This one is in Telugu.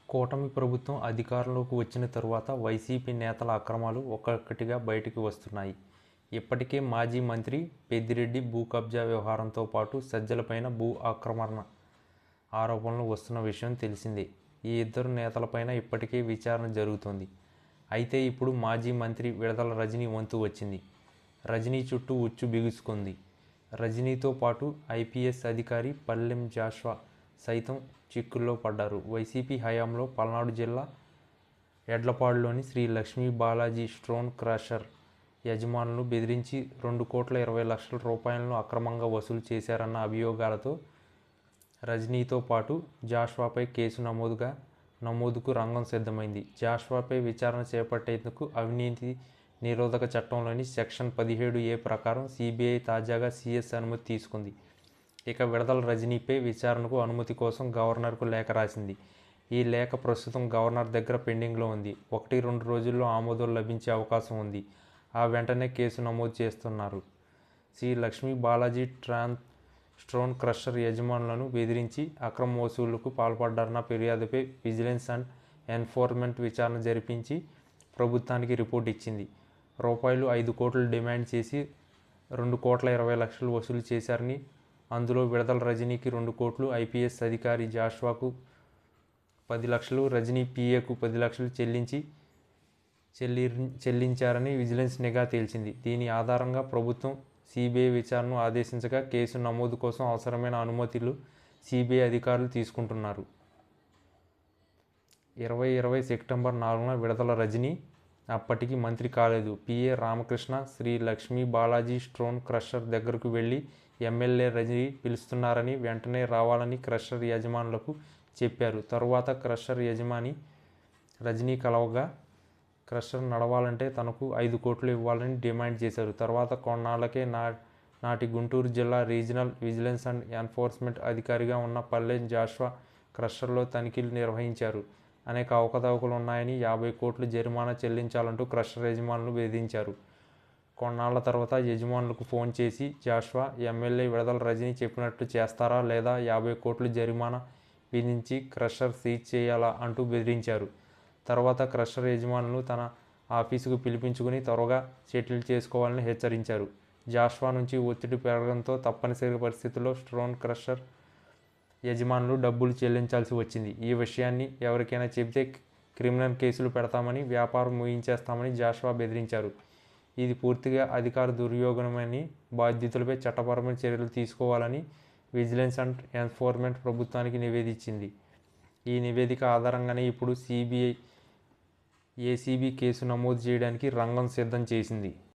కూటమి ప్రభుత్వం అధికారంలోకి వచ్చిన తరువాత వైసీపీ నేతల అక్రమాలు ఒక్కొక్కటిగా బయటకు వస్తున్నాయి. ఇప్పటికే మాజీ మంత్రి పెద్దిరెడ్డి భూ కబ్జా వ్యవహారంతో పాటు సజ్జలపైన భూ ఆక్రమణ ఆరోపణలు వస్తున్న విషయం తెలిసిందే. ఈ ఇద్దరు నేతలపైన ఇప్పటికే విచారణ జరుగుతోంది. అయితే ఇప్పుడు మాజీ మంత్రి విడదల రజనీ వంతు వచ్చింది. రజనీ చుట్టూ ఉచ్చు బిగుసుకుంది. రజనీతో పాటు ఐపీఎస్ అధికారి పల్లెం జాషువా సైతం చిక్కుల్లో పడ్డారు. వైసీపీ హయాంలో పల్నాడు జిల్లా ఎడ్లపాడులోని శ్రీ లక్ష్మీ బాలాజీ స్టోన్ క్రషర్ యజమానులను బెదిరించి 2,20,00,000 రూపాయలను అక్రమంగా వసూలు చేశారన్న అభియోగాలతో రజనీతో పాటు జాషువాపై కేసు నమోదుకు రంగం సిద్ధమైంది. జాషువాపై విచారణ చేపట్టేందుకు అవినీతి నిరోధక చట్టంలోని సెక్షన్ 17A ప్రకారం సిబిఐ తాజాగా సిఎస్ అనుమతి తీసుకుంది. ఇక విడదల రజనీపై విచారణకు అనుమతి కోసం గవర్నర్కు లేఖ రాసింది. ఈ లేఖ ప్రస్తుతం గవర్నర్ దగ్గర పెండింగ్లో ఉంది. 1-2 రోజుల్లో ఆమోదం లభించే అవకాశం ఉంది. ఆ వెంటనే కేసు నమోదు చేస్తున్నారు. శ్రీ లక్ష్మీ బాలాజీ స్టోన్ క్రషర్ యజమానులను బెదిరించి అక్రమ వసూళ్లకు పాల్పడ్డారన్న ఫిర్యాదుపై విజిలెన్స్ అండ్ ఎన్ఫోర్స్మెంట్ విచారణ జరిపించి ప్రభుత్వానికి రిపోర్ట్ ఇచ్చింది. రూపాయలు 5 కోట్లు డిమాండ్ చేసి 2,20,00,000 వసూలు చేశారని, అందులో విడదల రజనీకి 2 కోట్లు, ఐపీఎస్ అధికారి జాషువాకు 10 లక్షలు, రజనీ పీఏకు 10 లక్షలు చెల్లించారని విజిలెన్స్ నిఘా తేల్చింది. దీని ఆధారంగా ప్రభుత్వం సిబిఐ విచారణను ఆదేశించగా కేసు నమోదు కోసం అవసరమైన అనుమతులు సిబిఐ అధికారులు తీసుకుంటున్నారు. 2020 సెప్టెంబర్ 4న విడదల రజనీ అప్పటికి మంత్రి కాలేదు. PA Ramakrishna Sri Lakshmi Balaji stone crusher దగ్గరకు వెళ్లి ఎమ్మెల్యే రజనీ పిలుస్తున్నారని, వెంటనే రావాలని క్రషర్ యజమానులకు చెప్పారు. తరువాత క్రషర్ యజమాని రజనీ కలవగా క్రషర్ నడవాలంటే తనకు 5 కోట్లు ఇవ్వాలని డిమాండ్ చేశారు. తర్వాత కొన్నాళ్లకే నాటి గుంటూరు జిల్లా రీజనల్ విజిలెన్స్ అండ్ ఎన్ఫోర్స్మెంట్ అధికారిగా ఉన్న పల్లెం జాషువా క్రషర్లో తనిఖీలు నిర్వహించారు. అనేక అవకతవకలు ఉన్నాయని, 50 కోట్లు జరిమానా చెల్లించాలంటూ క్రషర్ యజమానులు బెదిరించారు. కొన్నాళ్ల తర్వాత యజమానులకు ఫోన్ చేసి జాషువా ఎమ్మెల్యే విడదల రజనీ చెప్పినట్లు చేస్తారా లేదా 50 కోట్లు జరిమానా విధించి క్రషర్ సీజ్ చేయాలా అంటూ బెదిరించారు. తర్వాత క్రషర్ యజమానులు తన ఆఫీసుకు పిలిపించుకుని త్వరగా సెటిల్ చేసుకోవాలని హెచ్చరించారు. జాషువా నుంచి ఒత్తిడి పెరగడంతో తప్పనిసరి పరిస్థితుల్లో స్టోన్ క్రషర్ యజమానులు డబ్బులు చెల్లించాల్సి వచ్చింది. ఈ విషయాన్ని ఎవరికైనా చెబితే క్రిమినల్ కేసులు పెడతామని, వ్యాపారం ముగించేస్తామని జాషువా బెదిరించారు. ఇది పూర్తిగా అధికార దుర్వినియోగమని, బాధ్యులపై చట్టపరమైన చర్యలు తీసుకోవాలని విజిలెన్స్ అండ్ ఎన్ఫోర్స్మెంట్ ప్రభుత్వానికి నివేదించింది. ఈ నివేదిక ఆధారంగానే ఇప్పుడు ఏసీబీ కేసు నమోదు చేయడానికి రంగం సిద్ధం చేసింది.